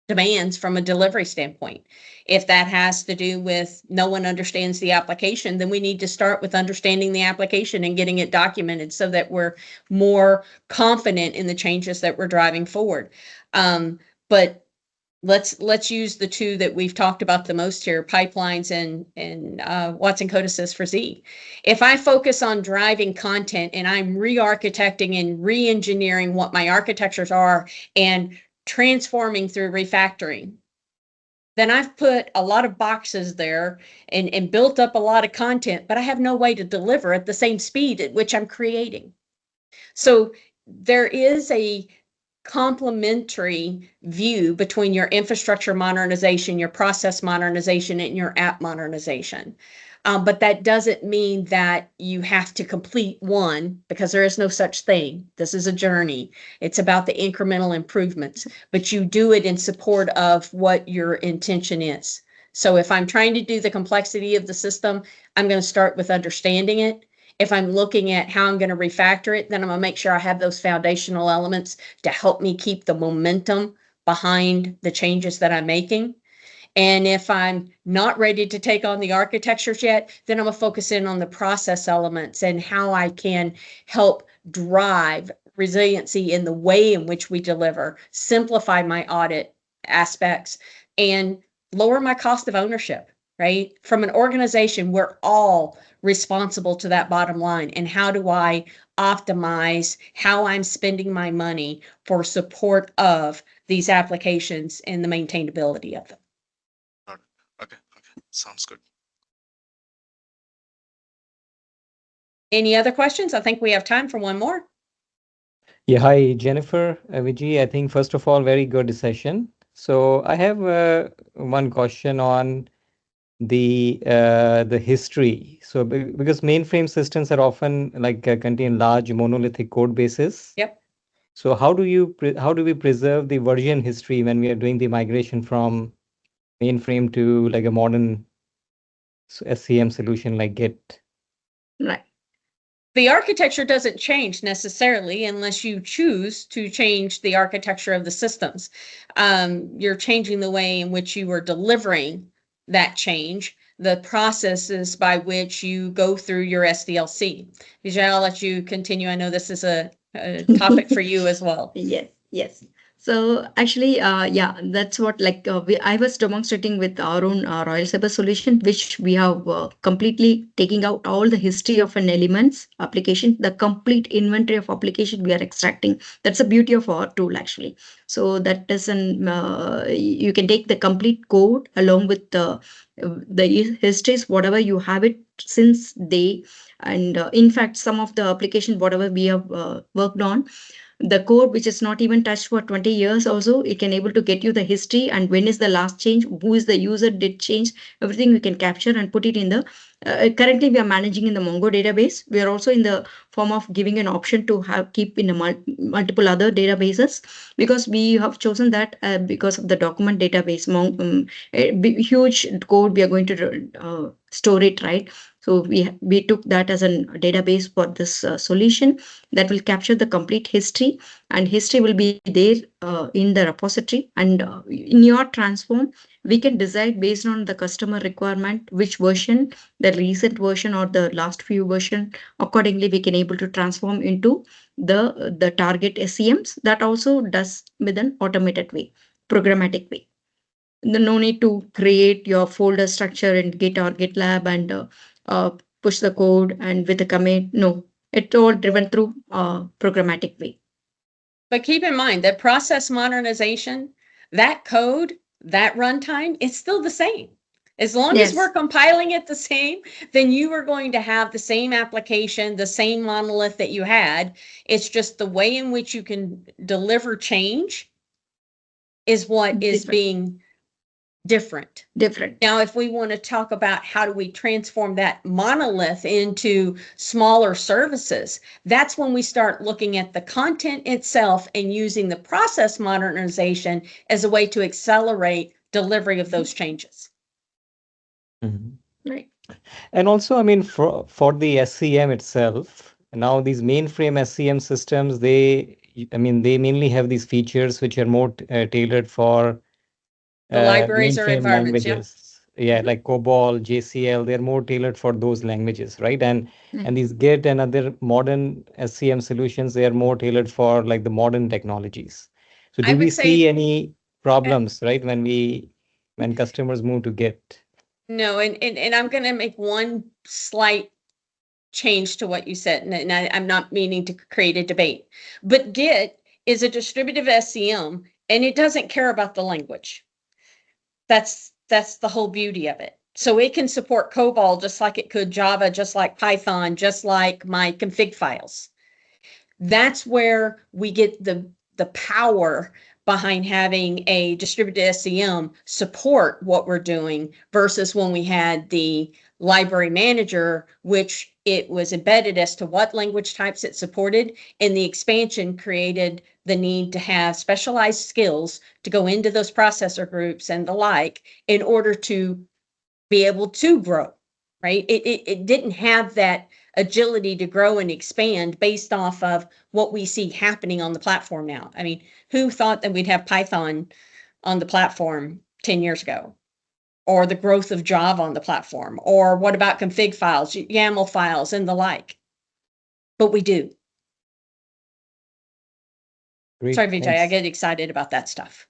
demands from a delivery standpoint? If that has to do with no one understands the application, then we need to start with understanding the application and getting it documented so that we're more confident in the changes that we're driving forward. But let's use the two that we've talked about the most here, pipelines and Watson Code Assist for Z. If I focus on driving content and I'm re-architecting and re-engineering what my architectures are and transforming through refactoring, then I've put a lot of boxes there and built up a lot of content, but I have no way to deliver at the same speed at which I'm creating. So there is a complementary view between your infrastructure modernization, your process modernization, and your app modernization. But that doesn't mean that you have to complete one, because there is no such thing. This is a journey. It's about the incremental improvements, but you do it in support of what your intention is. So if I'm trying to do the complexity of the system, I'm going to start with understanding it. If I'm looking at how I'm going to refactor it, then I'm going to make sure I have those foundational elements to help me keep the momentum behind the changes that I'm making. And if I'm not ready to take on the architectures yet, then I'm going to focus in on the process elements and how I can help drive resiliency in the way in which we deliver, simplify my audit aspects, and lower my cost of ownership, right? From an organization, we're all responsible to that bottom line. And how do I optimize how I'm spending my money for support of these applications and the maintainability of them? got it. Okay, sounds good. Any other questions? I think we have time for one more. Yeah, hi, Jennifer, Vijay. I think first of all, very good session. So I have one question on the history. So because mainframe systems are often like contain large monolithic code bases. Yep. So how do we preserve the version history when we are doing the migration from mainframe to like a modern SCM solution like Git? Right. The architecture doesn't change necessarily unless you choose to change the architecture of the systems. You're changing the way in which you are delivering that change, the processes by which you go through your SDLC. Vijay, I'll let you continue. I know this is a topic for you as well. Yes, yes. So actually, yeah, that's what like I was demonstrating with our own Royal Cyber solution, which we have completely taking out all the history of an elements application, the complete inventory of application we are extracting. That's the beauty of our tool actually. So that is an you can take the complete code along with the histories, whatever you have it since day, and in fact, some of the application whatever we have worked on, the code which is not even touched for 20 years also, it can able to get you the history and when is the last change, who is the user did change, everything we can capture and put it in the currently we are managing in the Mongo database. We are also in the form of giving an option to have keep in a multiple other databases, because we have chosen that because of the document database a huge code we are going to store it, right? So we took that as a database for this solution that will capture the complete history, and history will be there in the repository, and in your transform we can decide based on the customer requirement which version, the recent version or the last few version, accordingly we can able to transform into the target SCMs. That also does with an automated way, programmatic way. No need to create your folder structure in Git or GitLab and uh, push the code and with a commit. No, it's all driven through programmatic way. But keep in mind that process modernization, that code, that runtime, it's still the same. As long as we're compiling it the same, then you are going to have the same application, the same monolith that you had. It's just the way in which you can deliver change is what is being different. Now, if we want to talk about how do we transform that monolith into smaller services, that's when we start looking at the content itself and using the process modernization as a way to accelerate delivery of those changes. Right. And also, I mean, for the SCM itself, now these mainframe SCM systems, I mean, they mainly have these features which are more tailored for the libraries or mainframe environments, languages. Yeah, like COBOL, JCL, they're more tailored for those languages, right? And these Git and other modern SCM solutions, they are more tailored for like the modern technologies. So do we see any problems, right, when customers move to Git? No, and I'm going to make one slight change to what you said, and I'm not meaning to create a debate, but Git is a distributive SCM, and it doesn't care about the language. That's the whole beauty of it. So it can support COBOL just like it could Java, just like Python, just like my config files. That's where we get the power behind having a distributed SCM support what we're doing versus when we had the library manager, which it was embedded as to what language types it supported, and the expansion created the need to have specialized skills to go into those processor groups and the like in order to be able to grow, right? It didn't have that agility to grow and expand based off of what we see happening on the platform now. I mean, who thought that we'd have Python on the platform 10 years ago? Or the growth of Java on the platform? Or what about config files, YAML files, and the like? But we do. Great, sorry, Vijay, I thanks. get excited about that stuff.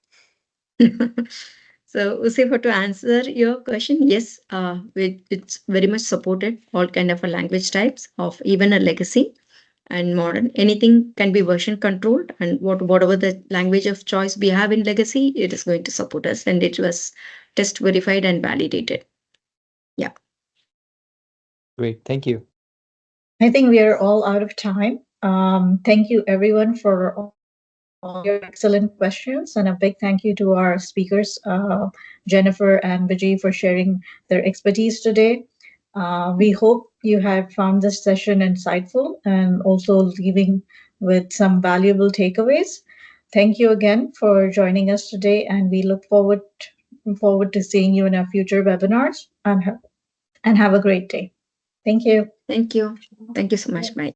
So, Usifa, to answer your question, yes, it's very much supported all kind of a language types of even a legacy and modern. Anything can be version controlled, and whatever the language of choice we have in legacy, it is going to support us, and it was test verified and validated. Yeah. Great, thank you. I think we are all out of time. Thank you everyone for all your all your excellent questions. And a big thank you to our speakers, Jennifer and Vijay, for sharing their expertise today. We hope you have found this session insightful and also leaving with some valuable takeaways. Thank you again for joining us today, and we look forward to seeing you in our future webinars. And have a great day. Thank you. Thank you. Thank you so much. Bye.